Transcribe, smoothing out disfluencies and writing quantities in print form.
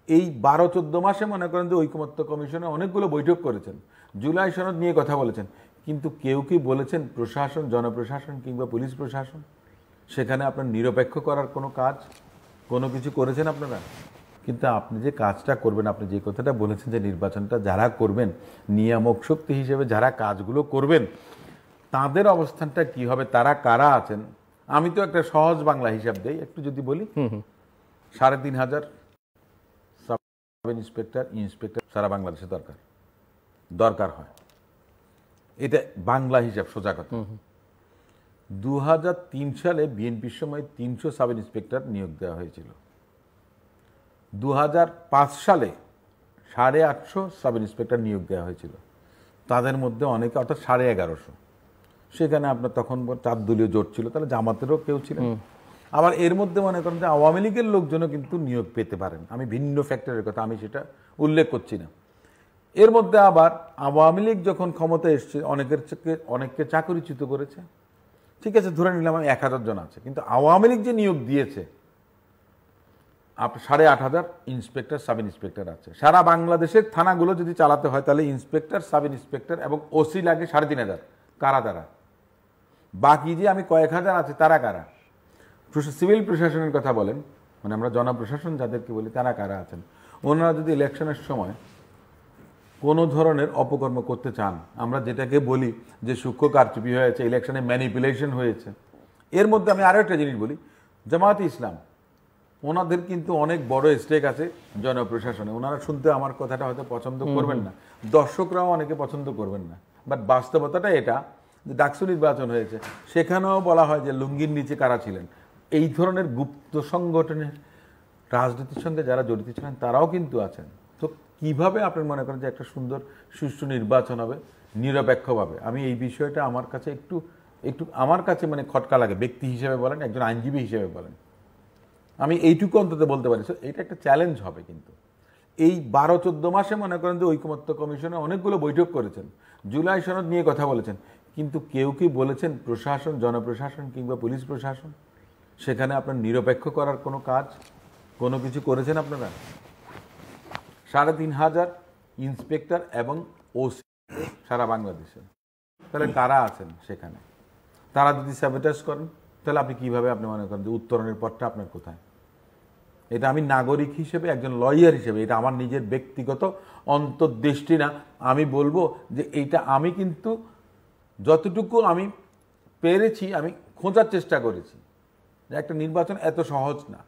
এই 12-14 মাসে মনে করেন যে ঐকমত্য কমিশনে অনেকগুলো বৈঠক করেছেন, জুলাই সনদ নিয়ে কথা বলেছেন, কিন্তু কেউ কি বলেছেন প্রশাসন, জনপ্রশাসন কিংবা পুলিশ প্রশাসন সেখানে আপনার নিরপেক্ষ করার কোনো কাজ, কোনো কিছু করেছেন আপনারা? কিন্তু আপনি যে কাজটা করবেন, আপনি যে কথাটা বলেছেন যে নির্বাচনটা যারা করবেন, নিয়ামক শক্তি হিসেবে যারা কাজগুলো করবেন তাদের অবস্থানটা কি হবে, তারা কারা আছেন? আমি তো একটা সহজ বাংলা হিসাব দেই, একটু যদি বলি, 3,500 সাব ইন্সপেক্টর, ইন্সপেক্টর সারা বাংলাদেশে দরকার হয়। এটা বাংলা হিসাব, সোজা কথা। 2003 সালে বিএনপির সময় 300 সাব ইন্সপেক্টর নিয়োগ দেওয়া হয়েছিল। 2005 সালে 850 সাব ইন্সপেক্টর নিয়োগ দেওয়া হয়েছিল। তাদের মধ্যে অনেকে, অর্থাৎ 1150। সেখানে আপনার তখন 4 দলীয় জোট ছিল, তাহলে জামাতেরও কেউ ছিলেন। আবার এর মধ্যে মনে করেন যে আওয়ামী লীগের লোকজনও কিন্তু নিয়োগ পেতে পারেন। আমি ভিন্ন ফ্যাক্টরের কথা আমি সেটা উল্লেখ করছি না। এর মধ্যে আবার আওয়ামী লীগ যখন ক্ষমতায় এসছে অনেককে চাকরিচ্যুত করেছে। ঠিক আছে, ধরে নিলাম 1000 জন আছে, কিন্তু আওয়ামী লীগ যে নিয়োগ দিয়েছে 8,500 ইন্সপেক্টর, সাব ইন্সপেক্টর আছে। সারা বাংলাদেশের থানাগুলো যদি চালাতে হয় তাহলে ইন্সপেক্টর, সাব ইন্সপেক্টর এবং ওসি লাগে 3,500। কারা তারা? বাকি যে আমি কয়েক হাজার আছে তারা কারা? সিভিল প্রশাসনের কথা বলেন, মানে আমরা জনপ্রশাসন যাদেরকে বলি, তারা কারা আছেন? ওনারা যদি ইলেকশনের সময় কোনো ধরনের অপকর্ম করতে চান, আমরা যেটাকে বলি যে সূক্ষ্ম কারচুপি হয়েছে, ইলেকশনে ম্যানিপুলেশন হয়েছে। এর মধ্যে আমি আরও একটা জিনিস বলি, জামায়াতে ইসলাম, ওনাদের কিন্তু অনেক বড় স্টেক আছে জনপ্রশাসনে। ওনারা শুনতে আমার কথাটা হয়তো পছন্দ করবেন না, দর্শকরাও অনেকে পছন্দ করবেন না, বাট বাস্তবতাটা এটা যে ডাকসু নির্বাচন হয়েছে, সেখানেও বলা হয় যে লুঙ্গির নিচে কারা ছিলেন। এই ধরনের গুপ্ত সংগঠনের রাজনীতির সঙ্গে যারা জড়িত ছিলেন তারাও কিন্তু আছেন। তো কিভাবে আপনি মনে করেন যে একটা সুন্দর সুষ্ঠু নির্বাচন হবে নিরপেক্ষভাবে? আমি এই বিষয়টা আমার কাছে একটু আমার কাছে মানে খটকা লাগে, ব্যক্তি হিসেবে বলেন, একজন আইনজীবী হিসেবে বলেন, আমি এইটুকু অন্তত বলতে পারি। এটা একটা চ্যালেঞ্জ হবে। কিন্তু এই 12-14 মাসে মনে করেন যে ঐকমত্য কমিশনে অনেকগুলো বৈঠক করেছেন, জুলাই সনদ নিয়ে কথা বলেছেন, কিন্তু কেউ কি বলেছেন প্রশাসন, জনপ্রশাসন কিংবা পুলিশ প্রশাসন সেখানে আপনার নিরপেক্ষ করার কোনো কাজ, কোনো কিছু করেছেন আপনারা? 3,500 ইন্সপেক্টর এবং ওসি সারা বাংলাদেশে, তাহলে কারা আছেন সেখানে? তারা যদি স্যাবোটেজ করেন তাহলে আপনি কিভাবে আপনি মনে করেন যে উত্তরণের পথটা আপনার কোথায়? এটা আমি নাগরিক হিসেবে, একজন লয়ার হিসেবে, এটা আমার নিজের ব্যক্তিগত অন্তর্দৃষ্টি না। আমি বলবো যে এইটা আমি কিন্তু যতটুকু আমি পেরেছি আমি খোঁজার চেষ্টা করেছি যে একটা নির্বাচন এত সহজ না।